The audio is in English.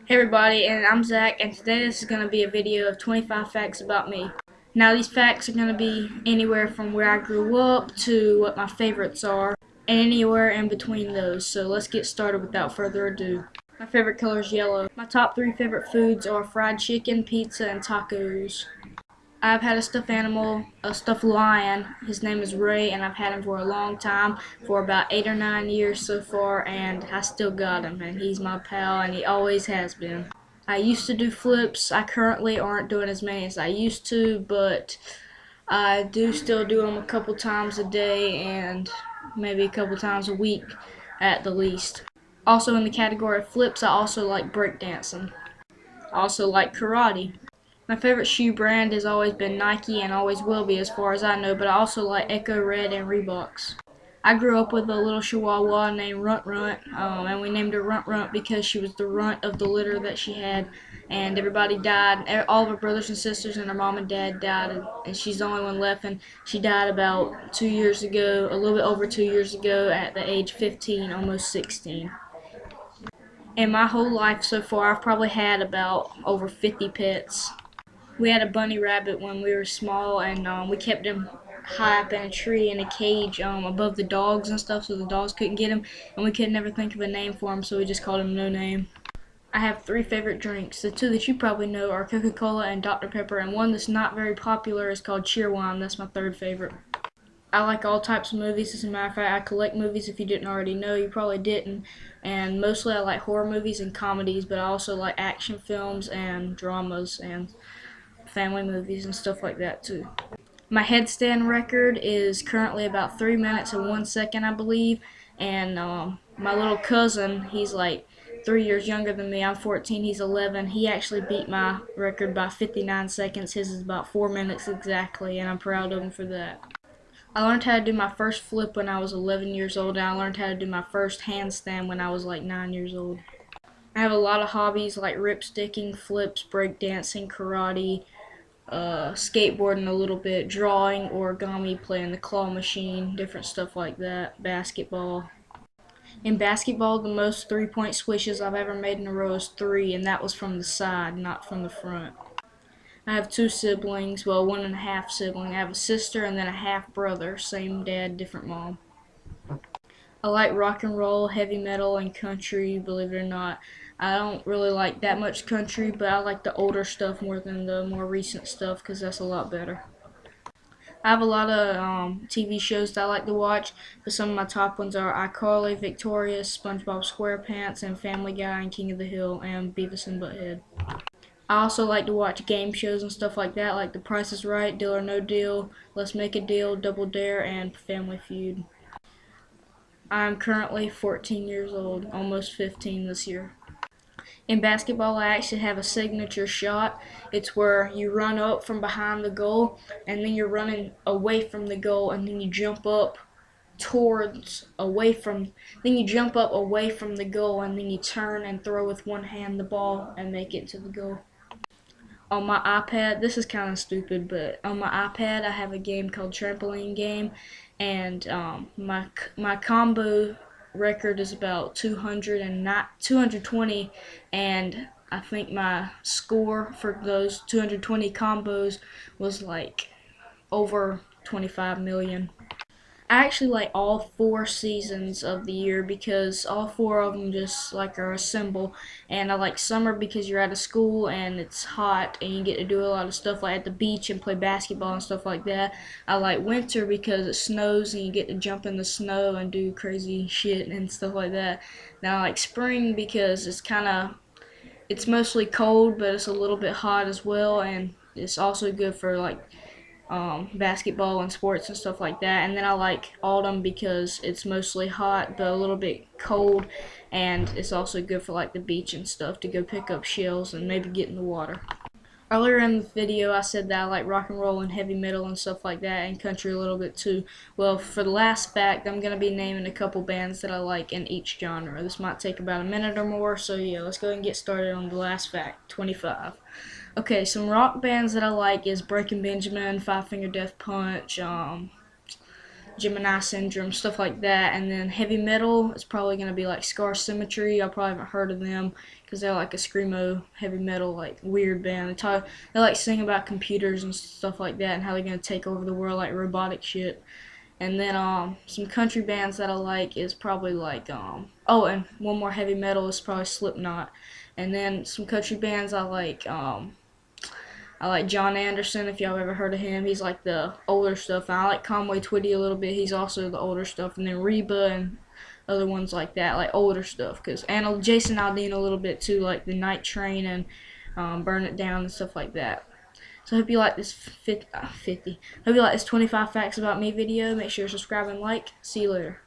Hey everybody, and I'm Zach, and today this is going to be a video of 25 facts about me. Now these facts are going to be anywhere from where I grew up to what my favorites are, and anywhere in between those. So let's get started without further ado. My favorite color is yellow. My top 3 favorite foods are fried chicken, pizza, and tacos. I've had a stuffed animal, a stuffed lion. His name is Ray, and I've had him for a long time, for about 8 or 9 years so far, and I still got him, and he's my pal, and he always has been. I used to do flips. I currently aren't doing as many as I used to, but I do still do them a couple times a day and maybe a couple times a week at the least. Also in the category of flips, I also like breakdancing. I also like karate. My favorite shoe brand has always been Nike and always will be as far as I know, but I also like Echo Red and Reeboks. I grew up with a little chihuahua named Runt Runt, and we named her Runt Runt because she was the runt of the litter that she had, and everybody died. All of her brothers and sisters and her mom and dad died, and she's the only one left, and she died about 2 years ago, a little bit over 2 years ago at the age 15, almost 16. In my whole life so far, I've probably had about over 50 pets. We had a bunny rabbit when we were small, and we kept him high up in a tree in a cage above the dogs and stuff, so the dogs couldn't get him, and we could never think of a name for him, so we just called him No Name. I have 3 favorite drinks. The 2 that you probably know are Coca-Cola and Dr. Pepper, and one that's not very popular is called Cheerwine. That's my 3rd favorite. I like all types of movies. As a matter of fact, I collect movies. If you didn't already know, you probably didn't. And mostly I like horror movies and comedies, but I also like action films and dramas and family movies and stuff like that too. My headstand record is currently about 3 minutes and 1 second, I believe. And my little cousin, he's like 3 years younger than me. I'm 14, he's 11. He actually beat my record by 59 seconds. His is about 4 minutes exactly, and I'm proud of him for that. I learned how to do my first flip when I was 11 years old, and I learned how to do my first handstand when I was like 9 years old. I have a lot of hobbies like ripsticking, flips, breakdancing, karate, skateboarding a little bit, drawing, origami, playing the claw machine, different stuff like that, basketball. In basketball, the most 3-point swishes I've ever made in a row is 3, and that was from the side, not from the front. I have 2 siblings, well, 1 and a half sibling. I have a sister and then a half brother, same dad, different mom. I like rock and roll, heavy metal, and country, believe it or not. I don't really like that much country, but I like the older stuff more than the more recent stuff because that's a lot better. I have a lot of TV shows that I like to watch, but some of my top ones are iCarly, Victorious, SpongeBob SquarePants, and Family Guy, and King of the Hill, and Beavis and Butthead. I also like to watch game shows and stuff like that, like The Price is Right, Deal or No Deal, Let's Make a Deal, Double Dare, and Family Feud. I'm currently 14 years old, almost 15 this year. In basketball, I actually have a signature shot. It's where you run up from behind the goal, and then you're running away from the goal, and then you jump up then you jump up away from the goal, and then you turn and throw with one hand the ball and make it to the goal. On my iPad, this is kind of stupid, but on my iPad I have a game called Trampoline Game, and my combo record is about 220, and I think my score for those 220 combos was like over 25 million. I actually like all 4 seasons of the year because all 4 of them just like are a symbol. And I like summer because you're out of school and it's hot and you get to do a lot of stuff like at the beach and play basketball and stuff like that. I like winter because it snows and you get to jump in the snow and do crazy shit and stuff like that. Then I like spring because it's mostly cold, but it's a little bit hot as well, and it's also good for like basketball and sports and stuff like that. And then I like autumn because it's mostly hot but a little bit cold, and it's also good for like the beach and stuff to go pick up shells and maybe get in the water. Earlier in the video I said that I like rock and roll and heavy metal and stuff like that, and country a little bit too. Well, for the last fact, I'm going to be naming a couple bands that I like in each genre. This might take about a minute or more, so yeah, let's go ahead and get started on the last fact, 25. Okay, some rock bands that I like is Breaking Benjamin, Five Finger Death Punch, Gemini Syndrome, stuff like that. And then heavy metal, it's probably gonna be like Scar Symmetry. I probably haven't heard of them because they're like a screamo heavy metal like weird band. They like sing about computers and stuff like that and how they're gonna take over the world like robotic shit. And then some country bands that I like is probably like oh, and one more heavy metal is probably Slipknot. And then some country bands I like John Anderson, if y'all ever heard of him. He's like the older stuff. And I like Conway Twitty a little bit. He's also the older stuff. And then Reba and other ones like that, like older stuff. And Jason Aldean a little bit too, like the Night Train and Burn It Down and stuff like that. So I hope you like this 50. Hope you like this 25 facts about me video. Make sure to subscribe and like. See you later.